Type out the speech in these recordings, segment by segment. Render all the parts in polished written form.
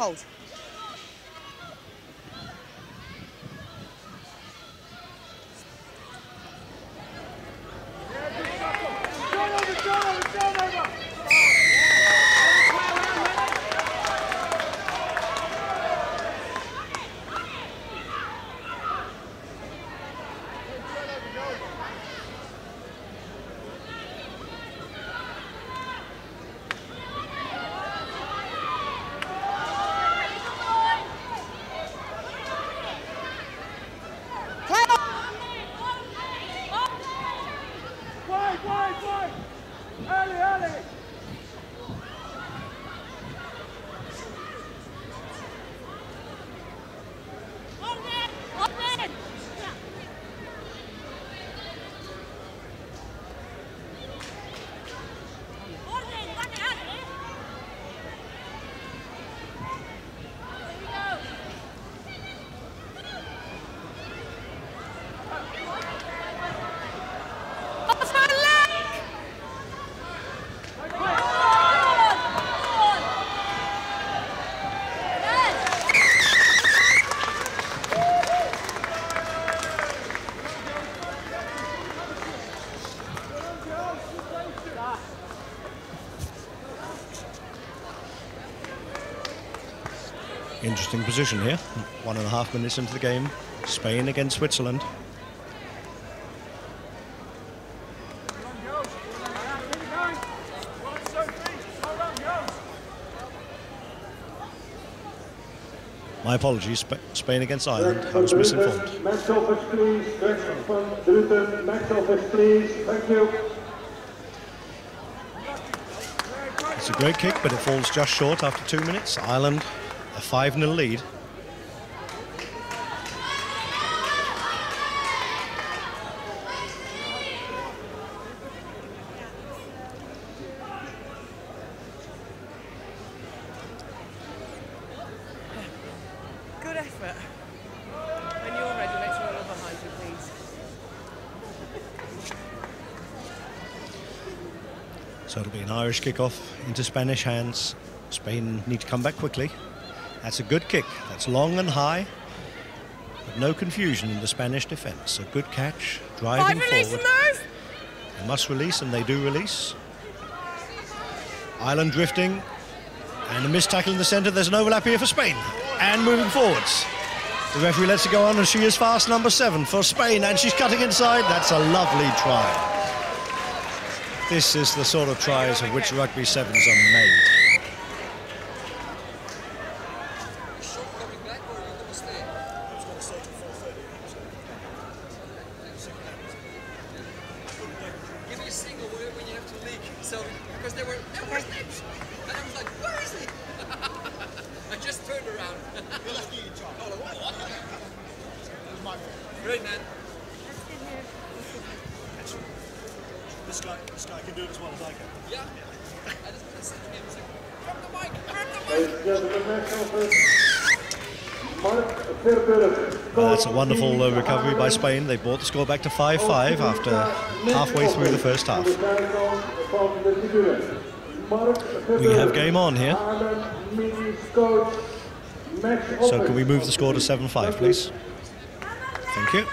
Hold. Interesting position here. 1.5 minutes into the game. Spain against Switzerland. My apologies, Spain against Ireland. I was misinformed. Match office, please. Match office, please. Thank you. It's a great kick, but it falls just short after 2 minutes. Ireland, a 5-0 lead. Good effort. When you're ready, let's roll behind you, please. So it'll be an Irish kickoff into Spanish hands. Spain need to come back quickly. That's a good kick. That's long and high, but no confusion in the Spanish defence. A good catch, driving forward. They must release, and they do release. Ireland drifting, and a missed tackle in the centre. There's an overlap here for Spain, and moving forwards. The referee lets it go on, and she is fast, number 7 for Spain, and she's cutting inside. That's a lovely try. This is the sort of tries of which Rugby Sevens are made. This guy can do it as well as I can. Yeah. I just want to say to him, grab the mic, That's a wonderful recovery by Spain. They brought the score back to 5-5 after halfway through the first half. We have game on here. So can we move the score to 7-5, please? Thank you.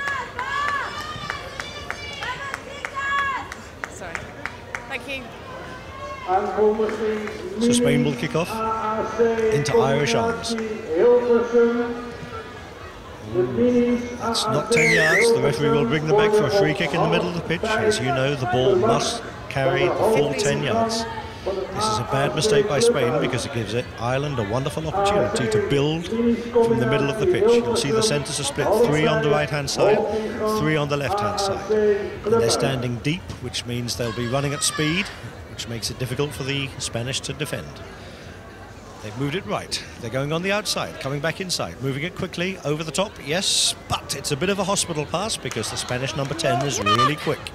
Sorry. Thank you. So Spain will kick off into Irish arms. That's not 10 yards. The referee will bring them back for a free kick in the middle of the pitch. As you know, the ball must carry the full 10 yards. This is a bad mistake by Spain because it gives Ireland a wonderful opportunity to build from the middle of the pitch. You'll see the centres are split, 3 on the right-hand side, 3 on the left-hand side. And they're standing deep, which means they'll be running at speed, which makes it difficult for the Spanish to defend. They've moved it right. They're going on the outside, coming back inside, moving it quickly, over the top, yes, but it's a bit of a hospital pass because the Spanish number 10 is really quick.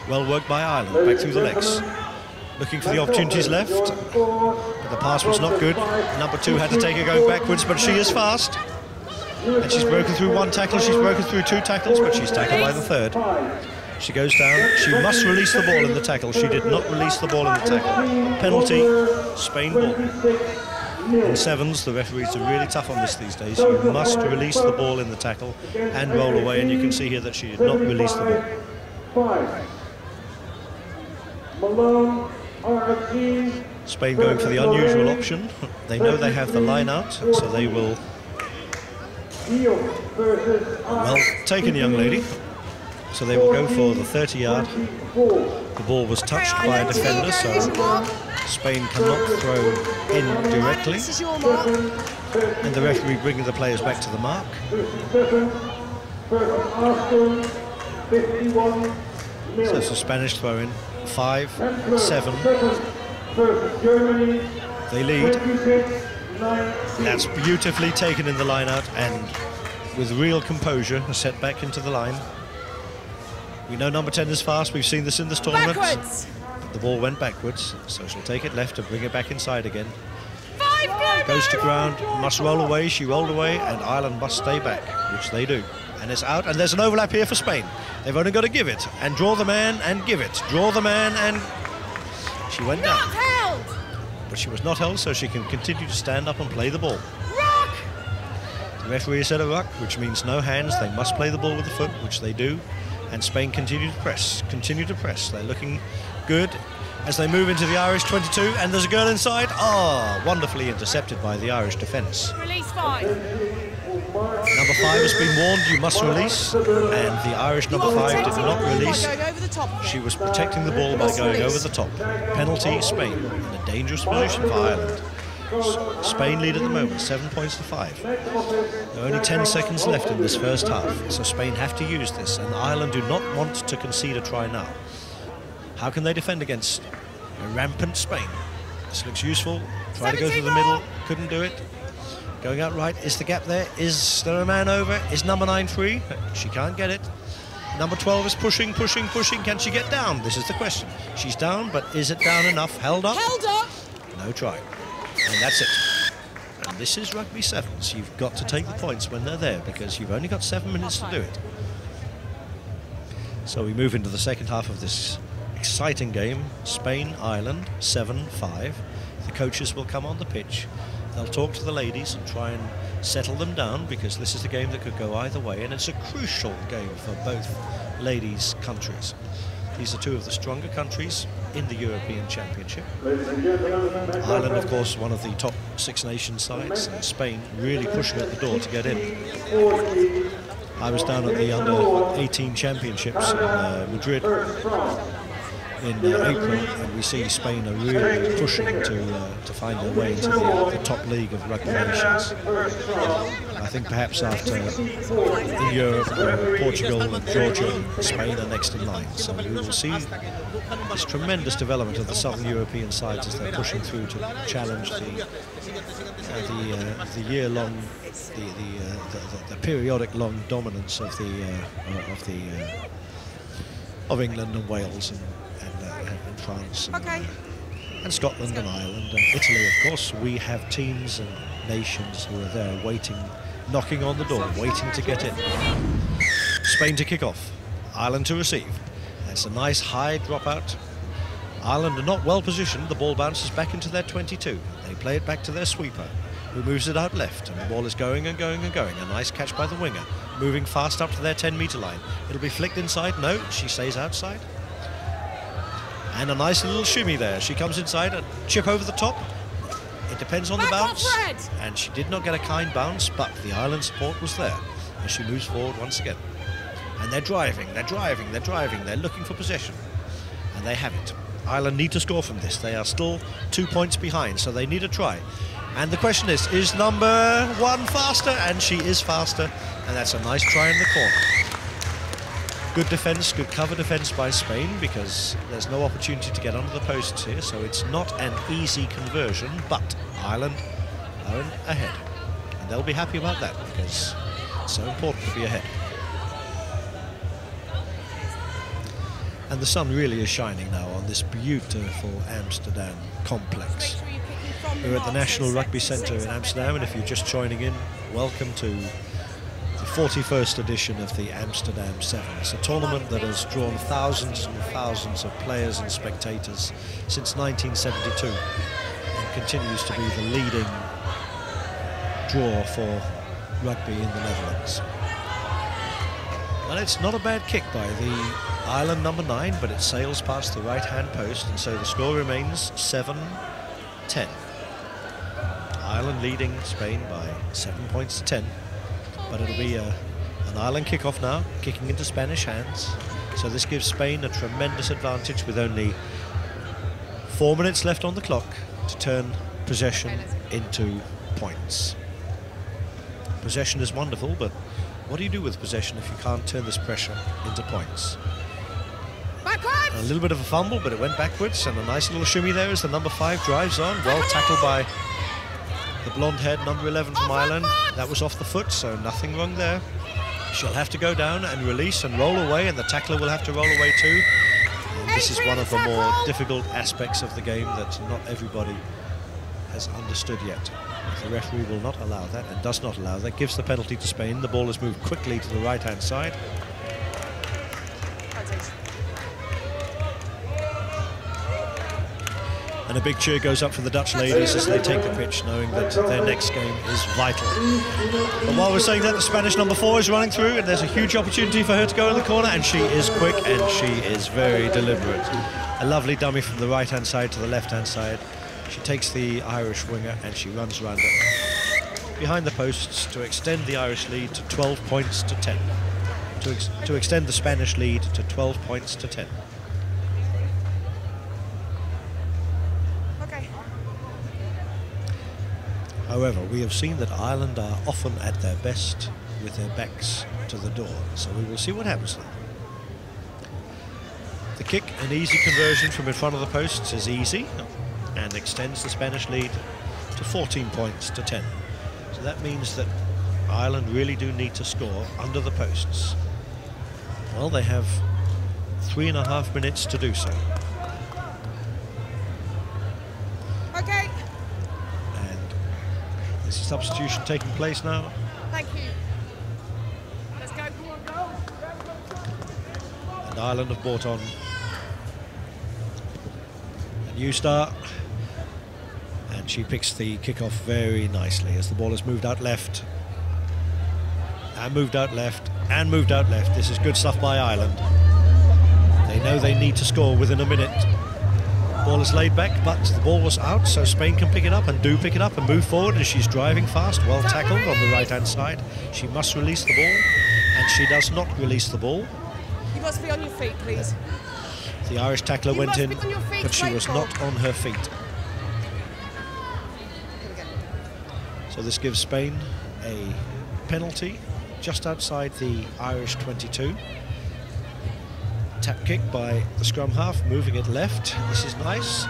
Well worked by Ireland, back through the legs. Looking for the opportunities left, but the pass was not good. Number 2 had to take her going backwards, but she is fast. And she's broken through 1 tackle, she's broken through 2 tackles, but she's tackled by the 3rd. She goes down, she must release the ball in the tackle. She did not release the ball in the tackle. Penalty, Spain ball. In sevens, the referees are really tough on this these days. You must release the ball in the tackle and roll away, and you can see here that she did not release the ball. 5. Malone, RG. Spain going for the unusual option. They know they have the line out, so they will... Well taken, young lady. So they will go for the 30-yard. The ball was touched by a defender, so Spain cannot throw in directly. And the referee bringing the players back to the mark. So it's a Spanish throw-in. 5, 7. They lead. That's beautifully taken in the line out, and with real composure set back into the line. We know number 10 is fast. We've seen this in this tournament. Backwards. The ball went backwards, so she'll take it left and bring it back inside again. Goes to ground, must roll away. She rolled away, and Ireland must stay back, which they do. And it's out, and there's an overlap here for Spain. They've only got to give it, and draw the man, and give it. Draw the man, and she went down. But she was not held, so she can continue to stand up and play the ball. Rock. The referee said a ruck, which means no hands. They must play the ball with the foot, which they do. And Spain continue to press, continue to press. They're looking good as they move into the Irish 22, and there's a girl inside. Wonderfully intercepted by the Irish defence. Release 5. Number 5 has been warned, you must release, and the Irish number 5 did not release. She was protecting the ball by going over the top. Penalty, Spain, in a dangerous position for Ireland. Spain lead at the moment, 7 points to 5. There are only 10 seconds left in this first half, so Spain have to use this, and Ireland do not want to concede a try now. How can they defend against a rampant Spain? This looks useful. Try to go through the middle, couldn't do it. Going out right, is the gap there? Is there a man over? Is number 9 free? She can't get it. Number 12 is pushing, pushing, pushing. Can she get down? This is the question. She's down, but is it down enough? Held up? Held up. No try. And that's it. And this is Rugby Sevens. You've got to take the points when they're there, because you've only got 7 minutes to do it. So we move into the second half of this exciting game. Spain, Ireland, 7-5. The coaches will come on the pitch. They'll talk to the ladies and try and settle them down, because this is a game that could go either way, and it's a crucial game for both ladies' countries. These are two of the stronger countries in the European Championship. Ireland, of course, one of the top 6 nation sides, and Spain really pushing at the door to get in. I was down at the under-18 championships in Madrid in April, and we see Spain are really pushing to find their way into the top league of rugby nations. I think perhaps after in Europe, Portugal and Georgia and Spain are next in line. So we will see this tremendous development of the southern European sides as they're pushing through to challenge the year-long, the periodic long dominance of England and Wales and France and Scotland and Ireland and Italy. Of course, we have teams and nations who are there waiting, knocking on the door, waiting to get in. Spain to kick off, Ireland to receive. That's a nice high dropout. Ireland are not well positioned. The ball bounces back into their 22. They play it back to their sweeper, who moves it out left, and the ball is going and going and going. A nice catch by the winger, moving fast up to their 10-metre line. It'll be flicked inside. No, she stays outside. And a nice little shimmy there. She comes inside, a chip over the top. It depends on the bounce. And she did not get a kind bounce, but the Ireland support was there as she moves forward once again. And they're driving, they're driving, they're driving. They're looking for possession. And they have it. Ireland need to score from this. They are still 2 points behind, so they need a try. And the question is number 1 faster? And she is faster. And that's a nice try in the corner. Good defence, good cover defence by Spain, because there's no opportunity to get under the posts here, so it's not an easy conversion, but Ireland are ahead. And they'll be happy about that, because it's so important to be ahead. And the sun really is shining now on this beautiful Amsterdam complex. We're at the National Rugby Centre in Amsterdam, and if you're just joining in, welcome to the 41st edition of the Amsterdam Sevens, a tournament that has drawn thousands and thousands of players and spectators since 1972. And continues to be the leading draw for rugby in the Netherlands. And it's not a bad kick by the Ireland number 9, but it sails past the right-hand post, and so the score remains 7-10. Ireland leading Spain by 7 points to 10, but it'll be an Ireland kickoff now, kicking into Spanish hands. So this gives Spain a tremendous advantage with only 4 minutes left on the clock to turn possession into points. Possession is wonderful, but what do you do with possession if you can't turn this pressure into points? Backwards! A little bit of a fumble, but it went backwards, and a nice little shimmy there as the number 5 drives on. Well tackled by the blonde-haired number 11 from Ireland. That was off the foot, so nothing wrong there. She'll have to go down and release and roll away, and the tackler will have to roll away too. And this is one of the more difficult aspects of the game that not everybody has understood yet. The referee will not allow that, and does not allow that. Gives the penalty to Spain. The ball has moved quickly to the right-hand side. And a big cheer goes up for the Dutch ladies as they take the pitch, knowing that their next game is vital. But while we're saying that, the Spanish number 4 is running through, and there's a huge opportunity for her to go in the corner, and she is quick and she is very deliberate. A lovely dummy from the right-hand side to the left-hand side. She takes the Irish winger and she runs around it behind the posts to extend the Irish lead to 12 points to 10. To extend the Spanish lead to 12 points to 10. Okay. However, we have seen that Ireland are often at their best with their backs to the door, so we will see what happens now. The kick, an easy conversion from in front of the posts, is easy and extends the Spanish lead to 14 points to 10. So that means that Ireland really do need to score under the posts. Well, they have 3.5 minutes to do so. Okay. And there's a substitution taking place now. Thank you. Let's go. Come on, go. And Ireland have brought on a new star. And she picks the kick-off very nicely as the ball has moved out left. And moved out left. And moved out left. This is good stuff by Ireland. They know they need to score within a minute. Ball is laid back, but the ball was out, so Spain can pick it up and do pick it up and move forward as she's driving fast. Well tackled on the right-hand side. She must release the ball, and she does not release the ball. You must be on your feet, please. The Irish tackler went in, but she was Rachel. not on her feet. So this gives Spain a penalty just outside the Irish 22. Tap kick by the scrum half, moving it left. This is nice.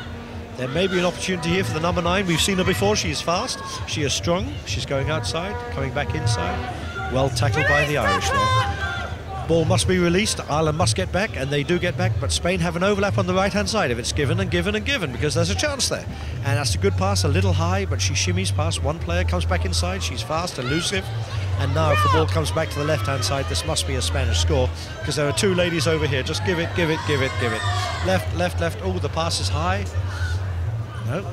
There may be an opportunity here for the number 9. We've seen her before. She is fast. She is strong. She's going outside, coming back inside. Well tackled by the Irish there. Ball must be released. Ireland must get back, and they do get back, but Spain have an overlap on the right-hand side if it's given and given and given, because there's a chance there. And that's a good pass, a little high, but she shimmies past one player, comes back inside. She's fast, elusive. And now if the ball comes back to the left-hand side, this must be a Spanish score, because there are 2 ladies over here. Just give it, give it, give it, give it. Left, left, left. Oh, the pass is high. No.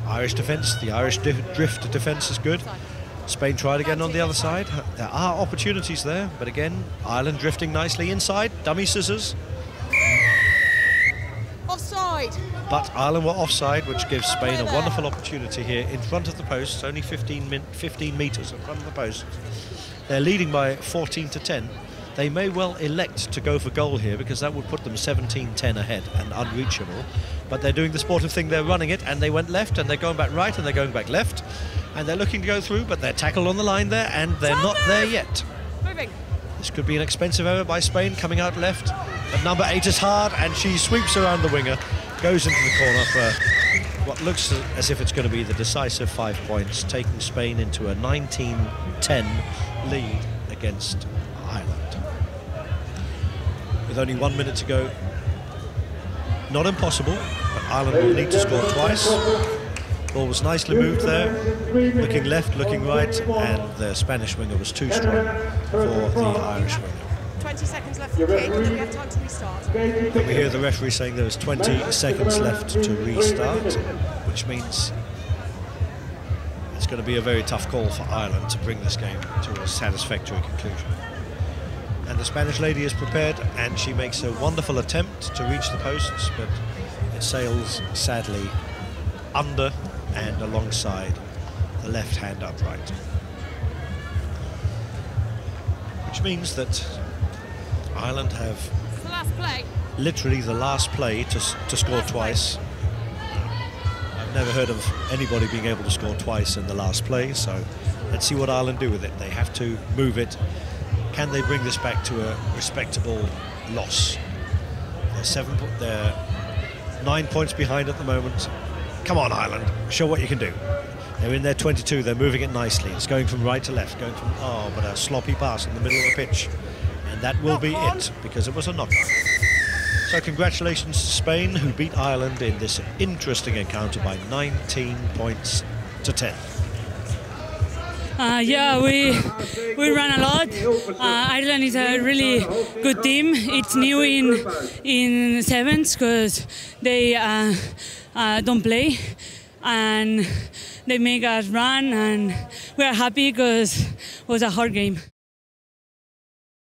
Irish defence. The Irish drift defence is good. Spain tried again on the other side. There are opportunities there, but again, Ireland drifting nicely inside. Dummy scissors. Offside. But Ireland were offside, which gives Spain a wonderful opportunity here in front of the posts, only 15 metres in front of the post. They're leading by 14 to 10. They may well elect to go for goal here, because that would put them 17-10 ahead and unreachable. But they're doing the sportive thing, they're running it, and they went left, and they're going back right, and they're going back left. And they're looking to go through, but they're tackled on the line there, and they're not there yet. Moving. This could be an expensive error by Spain, coming out left. But number 8 is hard, and she sweeps around the winger, goes into the corner for what looks as if it's going to be the decisive 5 points, taking Spain into a 19-10 lead against Ireland. With only 1 minute to go, not impossible, but Ireland will need to score twice. Ball was nicely moved there, looking left, looking right, and the Spanish winger was too strong for the Irish winger. 20 seconds left for the kick, and we have time to restart. And we hear the referee saying there is 20 seconds left to restart, which means it's going to be a very tough call for Ireland to bring this game to a satisfactory conclusion. And the Spanish lady is prepared, and she makes a wonderful attempt to reach the posts, but it sails sadly under and alongside the left-hand upright. Which means that Ireland have the last play. Literally the last play to score twice. I've never heard of anybody being able to score twice in the last play, so let's see what Ireland do with it. They have to move it. Can they bring this back to a respectable loss? They're 9 points behind at the moment. Come on, Ireland, show what you can do. They're in their 22, they're moving it nicely. It's going from right to left, but a sloppy pass in the middle of the pitch. And that will be it, because it was a knock-on. So congratulations to Spain, who beat Ireland in this interesting encounter by 19 points to 10. Yeah, we ran a lot. Ireland is a really good team. It's new in sevens because they don't play, and they make us run, and we are happy because it was a hard game.